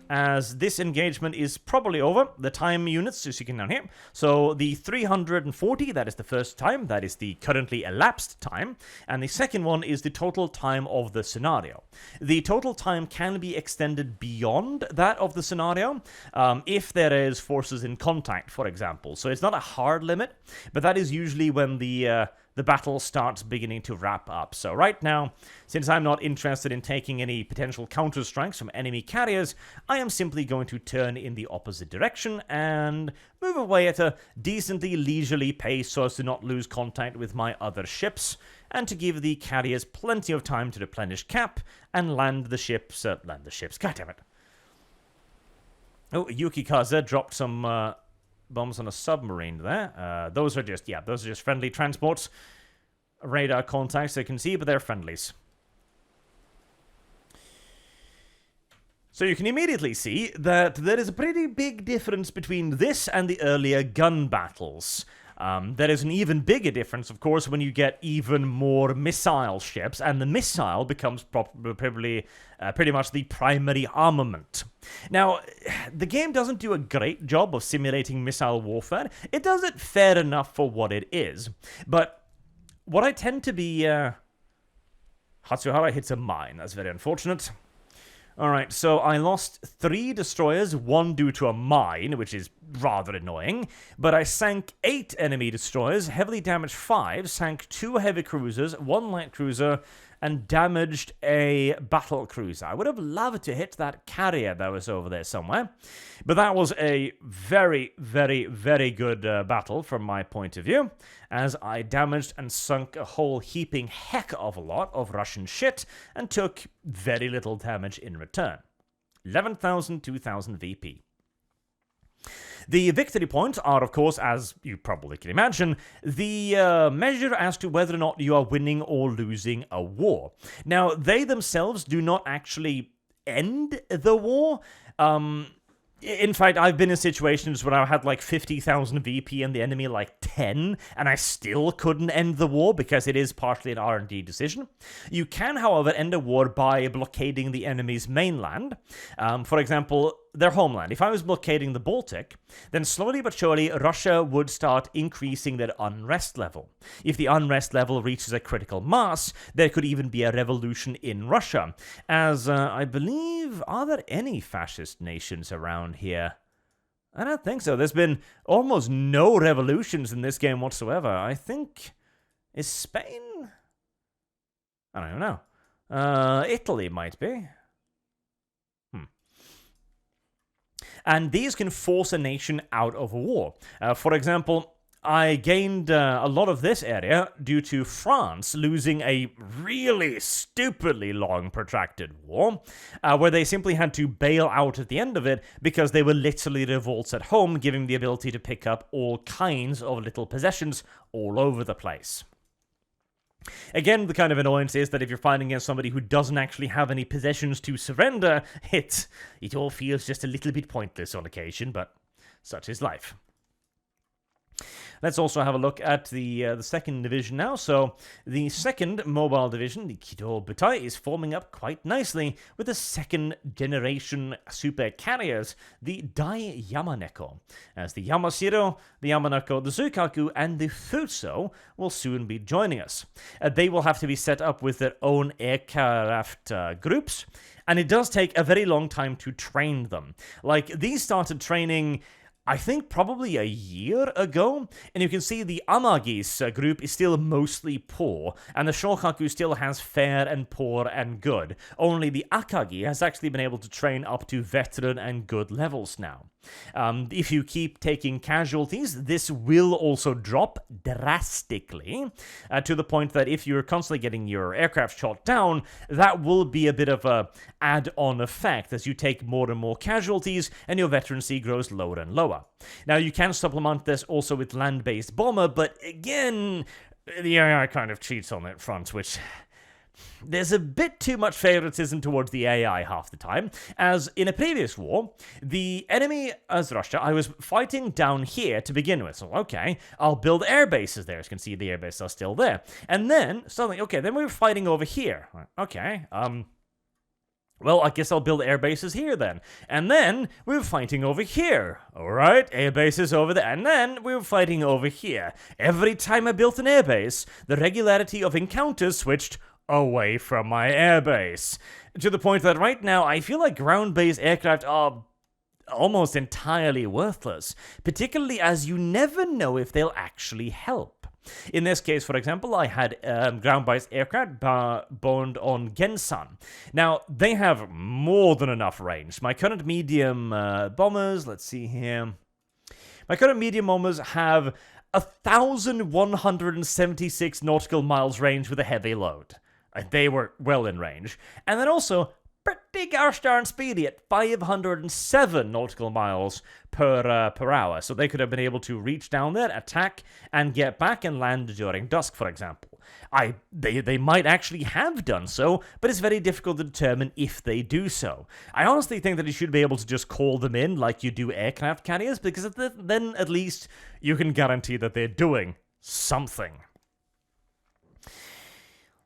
as this engagement is probably over. The time units, as you can down here. So the 340, that is the first time, that is the currently elapsed time, and the second one is the total time of the scenario. The total time can be extended beyond that of the scenario if there is forces in contact, for example. So it's not a hard limit, but that is usually when the battle starts beginning to wrap up. So right now, since I'm not interested in taking any potential counter-strikes from enemy carriers, I am simply going to turn in the opposite direction and move away at a decently leisurely pace so as to not lose contact with my other ships, and to give the carriers plenty of time to replenish cap and land the ships. God damn it. Oh, Yukikaze dropped some bombs on a submarine there. Those are just friendly transports. Radar contacts they can see, but they're friendlies. So you can immediately see that there is a pretty big difference between this and the earlier gun battles. There is an even bigger difference, of course, when you get even more missile ships, and the missile becomes probably pretty much the primary armament. Now, the game doesn't do a great job of simulating missile warfare. It does it fair enough for what it is. But what I tend to be... Hatsuhara hits a mine. That's very unfortunate. Alright, so I lost 3 destroyers, 1 due to a mine, which is rather annoying, but I sank 8 enemy destroyers, heavily damaged 5, sank 2 heavy cruisers, 1 light cruiser, and damaged a battle cruiser. I would have loved to hit that carrier that was over there somewhere, but that was a very, very, very good battle from my point of view, as I damaged and sunk a whole heaping heck of a lot of Russian shit and took very little damage in return. 11,000, 2,000 VP. The victory points are, of course, as you probably can imagine, the measure as to whether or not you are winning or losing a war. Now, they themselves do not actually end the war. In fact, I've been in situations where I had like 50,000 VP and the enemy like 10, and I still couldn't end the war because it is partly an R&D decision. You can, however, end a war by blockading the enemy's mainland. For example, their homeland. If I was blockading the Baltic, then slowly but surely Russia would start increasing their unrest level. If the unrest level reaches a critical mass, there could even be a revolution in Russia. As I believe, are there any fascist nations around here? I don't think so. There's been almost no revolutions in this game whatsoever. I think... Is Spain? I don't even know. Italy might be. And these can force a nation out of war. For example, I gained a lot of this area due to France losing a really stupidly long protracted war, where they simply had to bail out at the end of it because they were literally revolts at home, giving the ability to pick up all kinds of little possessions all over the place. Again, the kind of annoyance is that if you're fighting against somebody who doesn't actually have any possessions to surrender, it all feels just a little bit pointless on occasion, but such is life. Let's also have a look at the second division now. So the second mobile division, the Kido Butai, is forming up quite nicely with the second generation super carriers, the Dai Yamaneko, as the Yamashiro, the Yamaneko, the Zukaku, and the Fuso will soon be joining us. They will have to be set up with their own aircraft groups, and it does take a very long time to train them. Like, these started training, I think, probably a year ago, and you can see the Amagi's group is still mostly poor, and the Shokaku still has fair and poor and good. Only the Akagi has actually been able to train up to veteran and good levels now. If you keep taking casualties, this will also drop drastically, to the point that if you're constantly getting your aircraft shot down, that will be a bit of a add-on effect as you take more and more casualties and your veterancy grows lower and lower. Now, you can supplement this also with land-based bomber, but again, the AI kind of cheats on that front, which... There's a bit too much favoritism towards the AI half the time, as in a previous war, the enemy as Russia, I was fighting down here to begin with, so okay, I'll build air bases there, as you can see the air bases are still there, and then, suddenly, okay, then we were fighting over here, okay, Well, I guess I'll build air bases here then. And then we were fighting over here. Alright, air bases over there. And then we were fighting over here. Every time I built an air base, the regularity of encounters switched away from my air base. To the point that right now, I feel like ground-based aircraft are almost entirely worthless. Particularly as you never know if they'll actually help. In this case, for example, I had ground-based aircraft born on Gensan. Now, they have more than enough range. My current medium bombers, let's see here. My current medium bombers have 1,176 nautical miles range with a heavy load. They were well in range. And then also, pretty gosh darn speedy at 507 nautical miles per hour. So they could have been able to reach down there, attack, and get back and land during dusk, for example. They might actually have done so, but it's very difficult to determine if they do so. I honestly think that you should be able to just call them in like you do aircraft carriers, because then at least you can guarantee that they're doing something.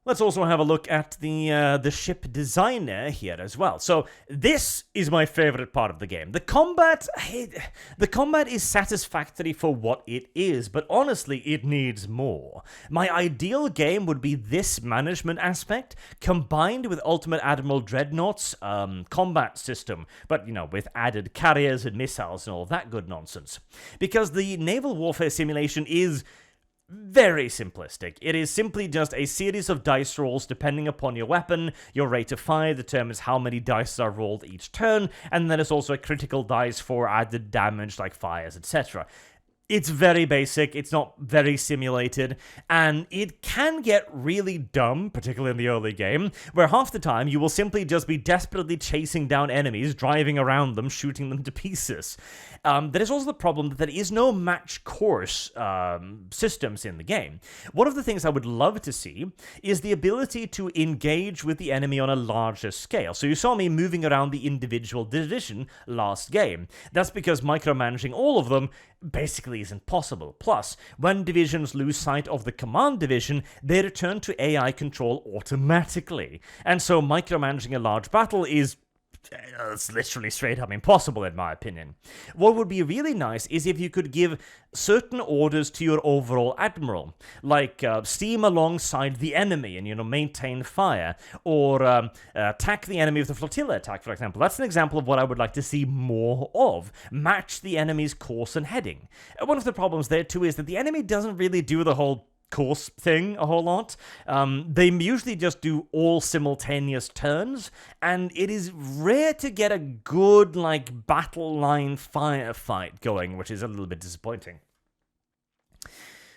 Let's also have a look at the ship designer here as well. So this is my favorite part of the game. The combat is satisfactory for what it is, but honestly, it needs more. My ideal game would be this management aspect combined with Ultimate Admiral Dreadnought's combat system, but with added carriers and missiles and all that good nonsense. Because the naval warfare simulation is very simplistic. It is simply just a series of dice rolls depending upon your weapon. Your rate of fire determines how many dice are rolled each turn, and then there's also a critical dice for added damage like fires, etc. It's very basic, it's not very simulated, and it can get really dumb, particularly in the early game, where half the time you will simply just be desperately chasing down enemies, driving around them, shooting them to pieces. There is also the problem that there is no match course systems in the game. One of the things I would love to see is the ability to engage with the enemy on a larger scale. So you saw me moving around the individual division last game. That's because micromanaging all of them basically isn't possible. Plus, when divisions lose sight of the command division, they return to AI control automatically. And so micromanaging a large battle is it's literally straight up impossible in my opinion. What would be really nice is if you could give certain orders to your overall admiral, like steam alongside the enemy and maintain fire, or attack the enemy with a flotilla attack, for example. That's an example of what I would like to see more of. Match the enemy's course and heading. One of the problems there too is that the enemy doesn't really do the whole course thing a whole lot. They usually just do all simultaneous turns, and it is rare to get a good battle line firefight going, which is a little bit disappointing.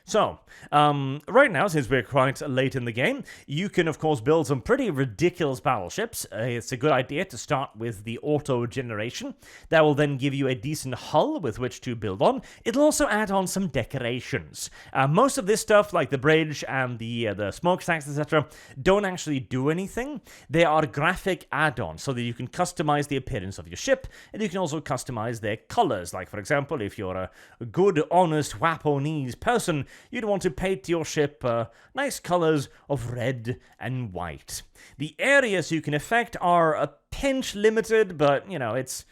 So, right now, since we're quite late in the game, you can, of course, build some pretty ridiculous battleships. It's a good idea to start with the auto-generation. That will then give you a decent hull with which to build on. It'll also add on some decorations. Most of this stuff, like the bridge and the smokestacks, etc., don't actually do anything. They are graphic add-ons, so that you can customize the appearance of your ship, and you can also customize their colors. Like, for example, if you're a good, honest, Waponese person, you'd want to paint your ship nice colors of red and white. The areas you can affect are a pinch limited, but, it's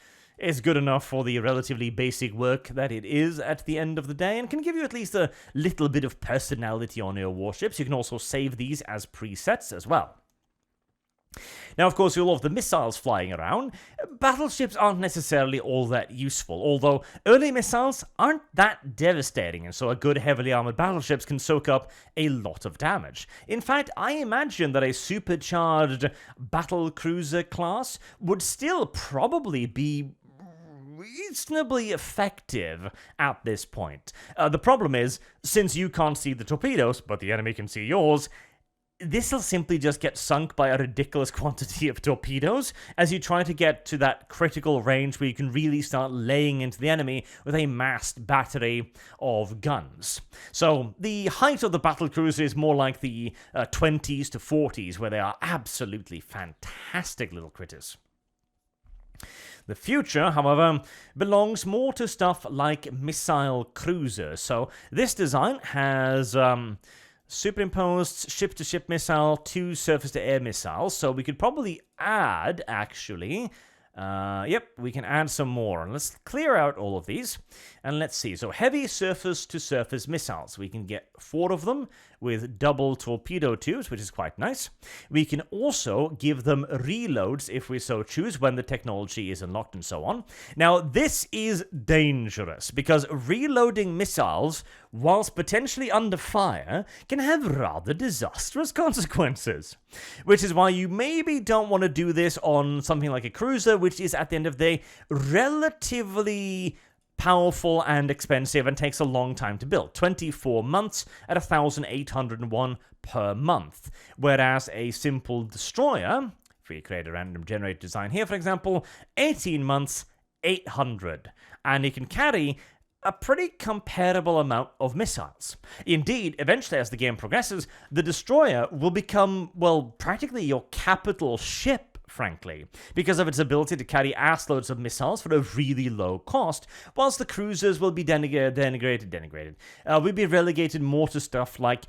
good enough for the relatively basic work that it is at the end of the day, and can give you at least a little bit of personality on your warships. You can also save these as presets as well. Now, of course, with all of the missiles flying around, battleships aren't necessarily all that useful, although early missiles aren't that devastating, and so a good heavily armored battleships can soak up a lot of damage. In fact, I imagine that a supercharged battle cruiser class would still probably be reasonably effective at this point. The problem is, since you can't see the torpedoes, but the enemy can see yours, this will simply just get sunk by a ridiculous quantity of torpedoes as you try to get to that critical range where you can really start laying into the enemy with a massed battery of guns. So the height of the battlecruiser is more like the 20s to 40s, where they are absolutely fantastic little critters. The future, however, belongs more to stuff like missile cruisers. So this design has superimposed ship-to-ship missile, 2 surface-to-air missiles. So we could probably add, actually... yep, we can add some more. Let's clear out all of these. And let's see. So heavy surface-to-surface missiles. We can get 4 of them with double torpedo tubes, which is quite nice. We can also give them reloads if we so choose when the technology is unlocked and so on. Now, this is dangerous because reloading missiles, whilst potentially under fire, can have rather disastrous consequences. Which is why you maybe don't want to do this on something like a cruiser, which is at the end of the day relatively powerful and expensive and takes a long time to build. 24 months at 1,801 per month. Whereas a simple destroyer, if we create a random generator design here, for example, 18 months, 800. And it can carry a pretty comparable amount of missiles. Indeed, eventually as the game progresses, the destroyer will become, well, practically your capital ship, frankly, because of its ability to carry assloads of missiles for a really low cost, whilst the cruisers will be denigrated. We'll be relegated more to stuff like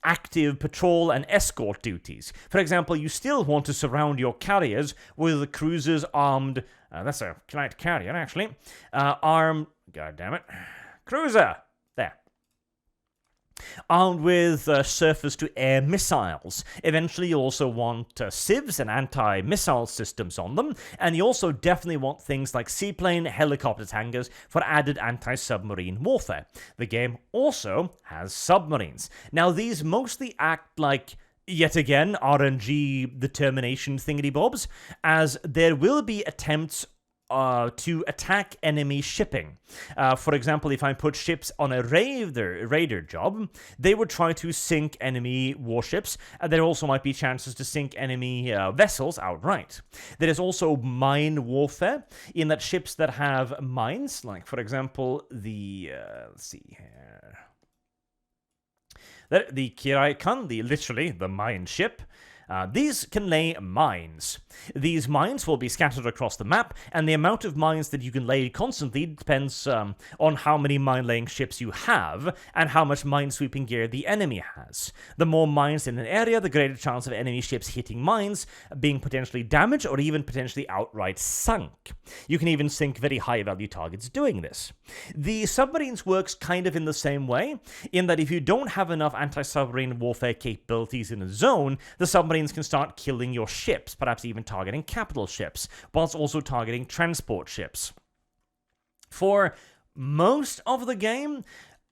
active patrol and escort duties. For example, you still want to surround your carriers with the cruisers armed... that's a light carrier, actually. Armed... God damn it. Cruiser! There. Armed with surface-to-air missiles. Eventually, you also want civs and anti-missile systems on them, and you also definitely want things like seaplane, helicopter tankers for added anti-submarine warfare. The game also has submarines. Now, these mostly act like, yet again, RNG determination thingy-bobs, as there will be attempts to attack enemy shipping. For example, if I put ships on a raider job, they would try to sink enemy warships, and there also might be chances to sink enemy vessels outright. There is also mine warfare, in that ships that have mines, like for example the let's see here, the Kiraikan, literally the mine ship. These can lay mines. These mines will be scattered across the map, and the amount of mines that you can lay constantly depends on how many mine-laying ships you have, and how much mine-sweeping gear the enemy has. The more mines in an area, the greater chance of enemy ships hitting mines, being potentially damaged, or even potentially outright sunk. You can even sink very high-value targets doing this. The submarines works kind of in the same way, in that if you don't have enough anti-submarine warfare capabilities in a zone, the submarines can start killing your ships, perhaps even targeting capital ships, whilst also targeting transport ships. For most of the game,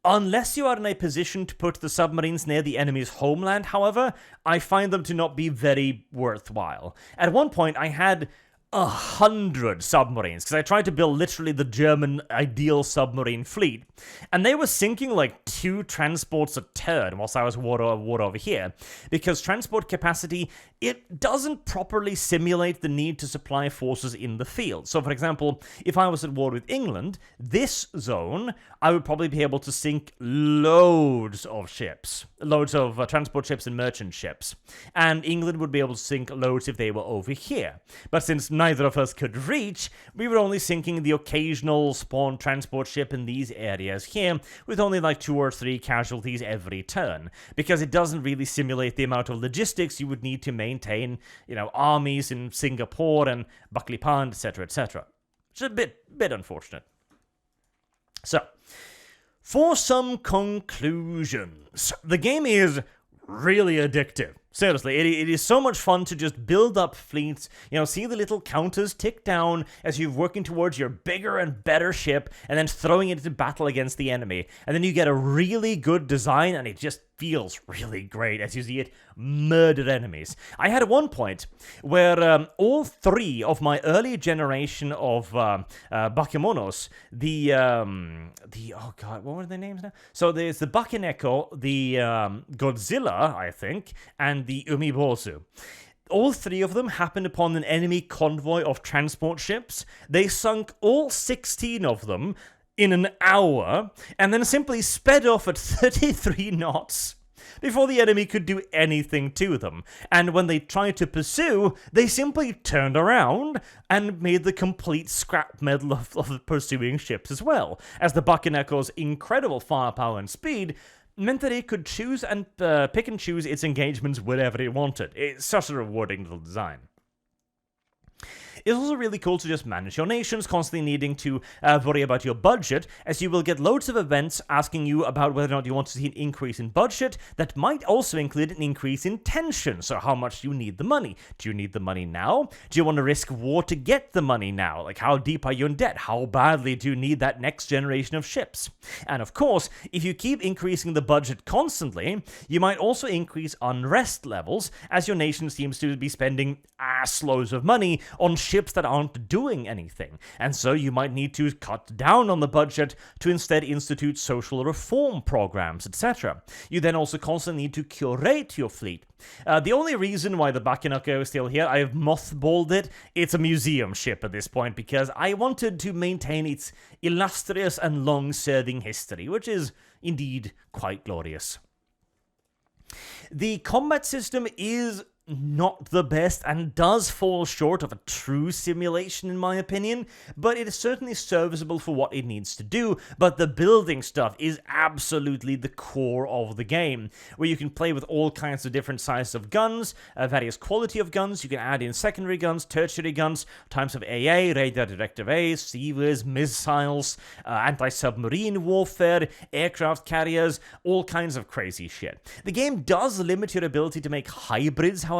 unless you are in a position to put the submarines near the enemy's homeland, however, I find them to not be very worthwhile. At one point, I had 100 submarines, because I tried to build literally the German ideal submarine fleet, and they were sinking like 2 transports a turn whilst I was war over here, because transport capacity, it doesn't properly simulate the need to supply forces in the field. So for example, if I was at war with England, this zone, I would probably be able to sink loads of ships, loads of transport ships and merchant ships, and England would be able to sink loads if they were over here. But since neither of us could reach, we were only sinking the occasional spawn transport ship in these areas here, with only like 2 or 3 casualties every turn, because it doesn't really simulate the amount of logistics you would need to maintain, armies in Singapore and Balikpapan, etc., etc. Which is a bit unfortunate. So, for some conclusions, the game is really addictive. Seriously, it is so much fun to just build up fleets, see the little counters tick down as you're working towards your bigger and better ship, and then throwing it into battle against the enemy. And then you get a really good design, and it just feels really great as you see it murder enemies. I had one point where all 3 of my early generation of Bakemonos, oh god, what were their names now? So there's the Bakeneko, the Godzilla, I think, and the Umibozu. All 3 of them happened upon an enemy convoy of transport ships. They sunk all 16 of them in an hour, and then simply sped off at 33 knots before the enemy could do anything to them. And when they tried to pursue, they simply turned around and made the complete scrap metal of the pursuing ships as well, as the Bakeneko's incredible firepower and speed meant that it could choose and pick and choose its engagements wherever it wanted. It's such a rewarding little design. It's also really cool to just manage your nations, constantly needing to worry about your budget, as you will get loads of events asking you about whether or not you want to see an increase in budget that might also include an increase in tension. So how much do you need the money? Do you need the money now? Do you want to risk war to get the money now? Like, how deep are you in debt? How badly do you need that next generation of ships? And of course, if you keep increasing the budget constantly, you might also increase unrest levels, as your nation seems to be spending assloads of money on ships that aren't doing anything, and so you might need to cut down on the budget to instead institute social reform programs, etc. You then also constantly need to curate your fleet. The only reason why the Bakenoko is still here, I have mothballed it. It's a museum ship at this point because I wanted to maintain its illustrious and long-serving history, which is indeed quite glorious. The combat system is not the best and does fall short of a true simulation in my opinion, but it is certainly serviceable for what it needs to do. But the building stuff is absolutely the core of the game, where you can play with all kinds of different sizes of guns, various quality of guns. You can add in secondary guns, tertiary guns, types of AA, radar directive A, sievers, missiles, anti-submarine warfare, aircraft carriers, all kinds of crazy shit. The game does limit your ability to make hybrids, however,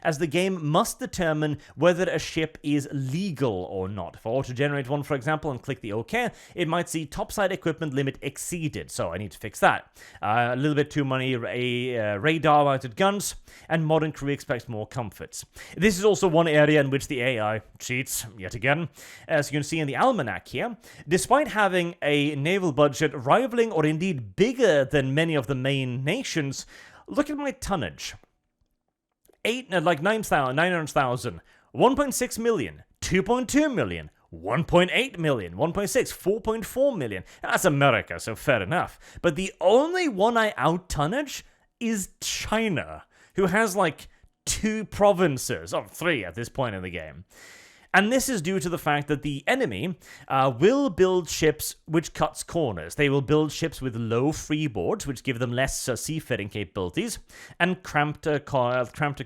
as the game must determine whether a ship is legal or not. If I were to generate one, for example, and click the OK, it might see topside equipment limit exceeded, so I need to fix that. A little bit too many radar-mounted guns, and modern crew expects more comforts. This is also one area in which the AI cheats, yet again. As you can see in the almanac here, despite having a naval budget rivaling or indeed bigger than many of the main nations, look at my tonnage. 900,000, 1.6 million, 2.2 million, 1.8 million, 1.6, 4.4 million. That's America, so fair enough. But the only one I out-tonnage is China, who has like 2 provinces, or 3 at this point in the game. And this is due to the fact that the enemy will build ships which cuts corners. They will build ships with low freeboards, which give them less seafaring capabilities, and cramped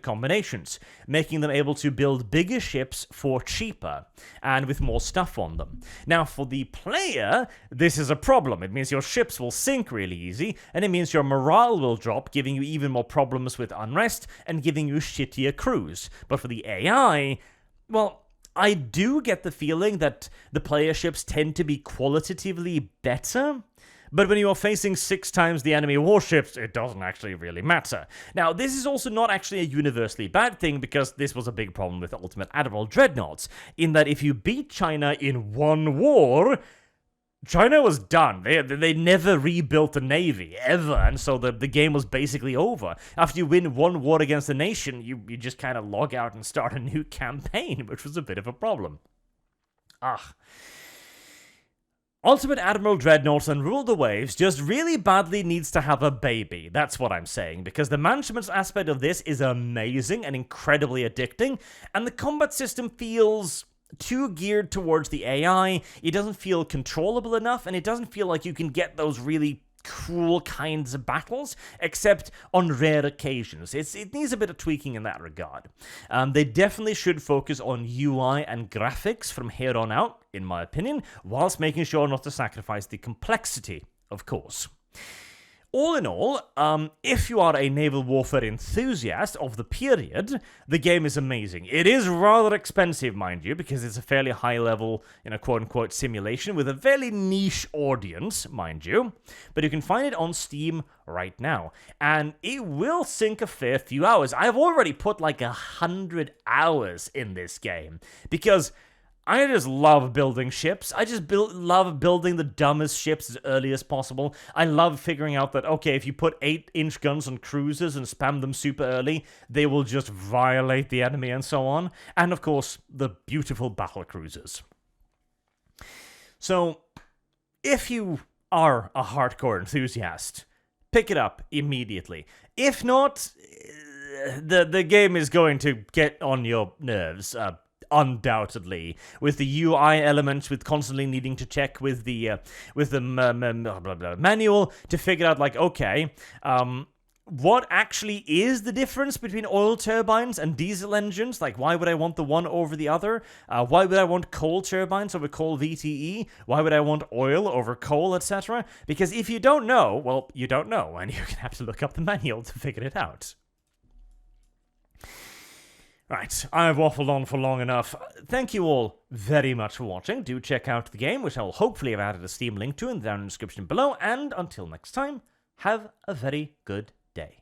combinations, making them able to build bigger ships for cheaper, and with more stuff on them. Now, for the player, this is a problem. It means your ships will sink really easy, and it means your morale will drop, giving you even more problems with unrest, and giving you shittier crews. But for the AI, well, I do get the feeling that the player ships tend to be qualitatively better, but when you are facing 6 times the enemy warships, it doesn't actually really matter. Now, this is also not actually a universally bad thing, because this was a big problem with Ultimate Admiral Dreadnoughts, in that if you beat China in one war, China was done. They never rebuilt the navy, ever, and so the game was basically over. After you win one war against a nation, you just kind of log out and start a new campaign, which was a bit of a problem. Ultimate Admiral Dreadnoughts and Rule the Waves just really badly needs to have a baby. That's what I'm saying, because the management aspect of this is amazing and incredibly addicting, and the combat system feels too geared towards the AI. It doesn't feel controllable enough, and it doesn't feel like you can get those really cool kinds of battles, except on rare occasions. It needs a bit of tweaking in that regard. They definitely should focus on UI and graphics from here on out, in my opinion, whilst making sure not to sacrifice the complexity, of course. All in all, if you are a naval warfare enthusiast of the period, the game is amazing. It is rather expensive, mind you, because it's a fairly high-level, quote-unquote, simulation with a fairly niche audience, mind you. But you can find it on Steam right now, and it will sink a fair few hours. I've already put like 100 hours in this game, because I just love building ships. I just love building the dumbest ships as early as possible. I love figuring out that, okay, if you put 8-inch guns on cruisers and spam them super early, they will just violate the enemy and so on. And, of course, the beautiful battle cruisers. So, if you are a hardcore enthusiast, pick it up immediately. If not, the game is going to get on your nerves. undoubtedly, with the UI elements, with constantly needing to check with the manual to figure out, like, okay, what actually is the difference between oil turbines and diesel engines? Like, why would I want the one over the other? Why would I want coal turbines over coal VTE? Why would I want oil over coal, etc.? Because if you don't know, well, you don't know, and you're going to have to look up the manual to figure it out. Right, I've waffled on for long enough. Thank you all very much for watching. Do check out the game, which I will hopefully have added a Steam link to in the down description below. And until next time, have a very good day.